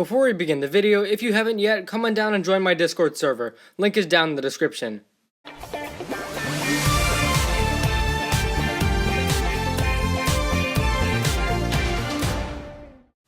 Before we begin the video, if you haven't yet, come on down and join my Discord server. Link is down in the description.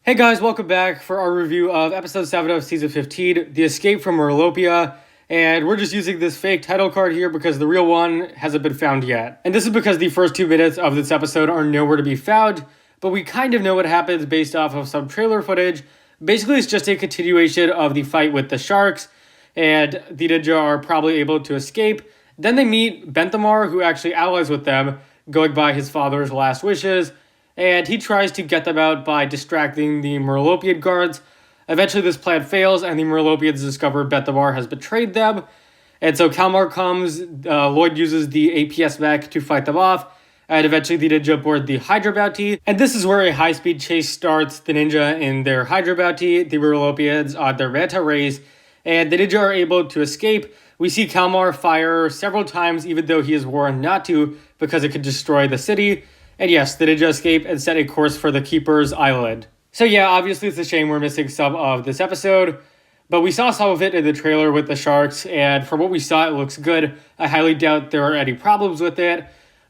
Hey guys, welcome back for our review of episode 7 of season 15, The Escape from Merlopia. And we're just using this fake title card here because the real one hasn't been found yet. And this is because the first 2 minutes of this episode are nowhere to be found, but we kind of know what happens based off of some trailer footage. Basically, it's just a continuation of the fight with the sharks, and the ninja are probably able to escape. Then they meet Benthamar, who actually allies with them, going by his father's last wishes, and he tries to get them out by distracting the Merlopian guards. Eventually, this plan fails, and the Merlopians discover Benthamar has betrayed them. And so Kalmar comes, Lloyd uses the APS mech to fight them off, and eventually the ninja board the Hydra bounty. And this is where a high-speed chase starts. The ninja in their Hydra bounty, the Merlopians on their Manta rays, and the ninja are able to escape. We see Kalmar fire several times, even though he is warned not to, because it could destroy the city. And yes, the ninja escape and set a course for the Keeper's Island. So yeah, obviously it's a shame we're missing some of this episode, but we saw some of it in the trailer with the sharks, and from what we saw, it looks good. I highly doubt there are any problems with it.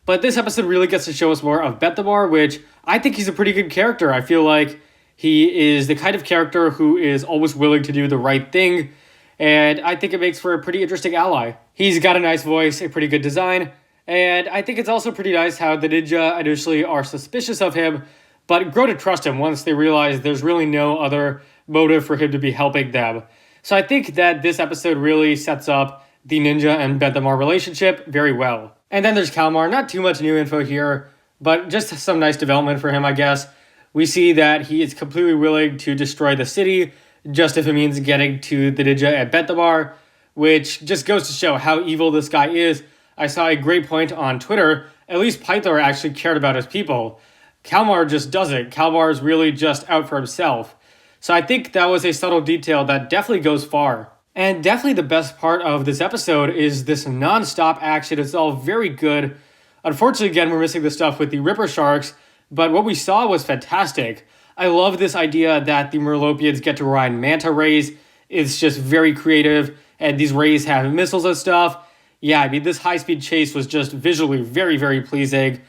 But this episode really gets to show us more of Benthamar, which I think he's a pretty good character. I feel like he is the kind of character who is always willing to do the right thing, and I think it makes for a pretty interesting ally. He's got a nice voice, a pretty good design, and I think it's also pretty nice how the ninja initially are suspicious of him, but grow to trust him once they realize there's really no other motive for him to be helping them. So I think that this episode really sets up the ninja and Benthamar relationship very well. And then there's Kalmar. Not too much new info here, but just some nice development for him, I guess. We see that he is completely willing to destroy the city, just if it means getting to the ninja and Benthamar, which just goes to show how evil this guy is. I saw a great point on Twitter. At least Pythor actually cared about his people. Kalmar just doesn't. Kalmar is really just out for himself. So I think that was a subtle detail that definitely goes far. And definitely the best part of this episode is this non-stop action. It's all very good. Unfortunately, again, we're missing the stuff with the Ripper Sharks, but what we saw was fantastic. I love this idea that the Merlopians get to ride Manta rays. It's just very creative, and these rays have missiles and stuff. Yeah, I mean, this high-speed chase was just visually very, very pleasing.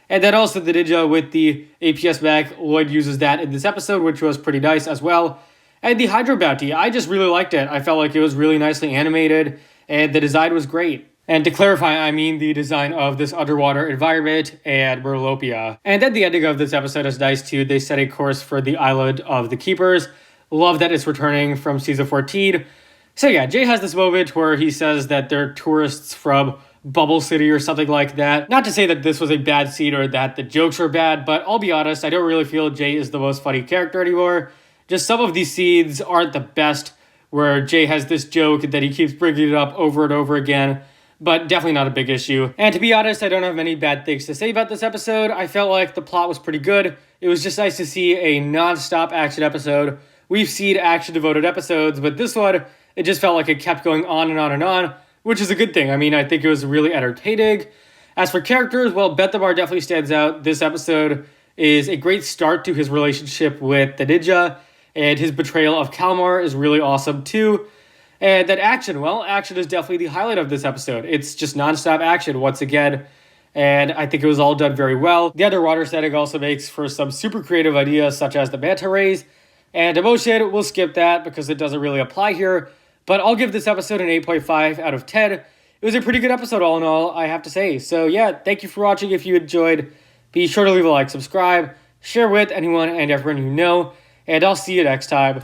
And then also the ninja with the APS mech, Lloyd uses that in this episode, which was pretty nice as well. And the Hydra bounty, I just really liked it. I felt like it was really nicely animated, and the design was great. And to clarify, I mean the design of this underwater environment and Merlopia. And then the ending of this episode is nice too. They set a course for the Island of the Keepers. Love that it's returning from season 14. So yeah, Jay has this moment where he says that they're tourists from Bubble City or something like that. Not to say that this was a bad scene or that the jokes were bad, but I'll be honest, I don't really feel Jay is the most funny character anymore. Just some of these scenes aren't the best, where Jay has this joke that he keeps bringing it up over and over again, but definitely not a big issue. And to be honest, I don't have many bad things to say about this episode. I felt like the plot was pretty good. It was just nice to see a non-stop action episode. We've seen action-devoted episodes, but this one, it just felt like it kept going on and on and on, which is a good thing. I mean, I think it was really entertaining. As for characters, well, Benthamar definitely stands out. This episode is a great start to his relationship with the ninja, and his betrayal of Kalmar is really awesome too. And then action, well, action is definitely the highlight of this episode. It's just nonstop action once again, and I think it was all done very well. The underwater setting also makes for some super creative ideas, such as the manta rays. And emotion, we'll skip that because it doesn't really apply here, but I'll give this episode an 8.5 out of 10. It was a pretty good episode all in all, I have to say. So yeah, thank you for watching. If you enjoyed, be sure to leave a like, subscribe, share with anyone and everyone you know, and I'll see you next time.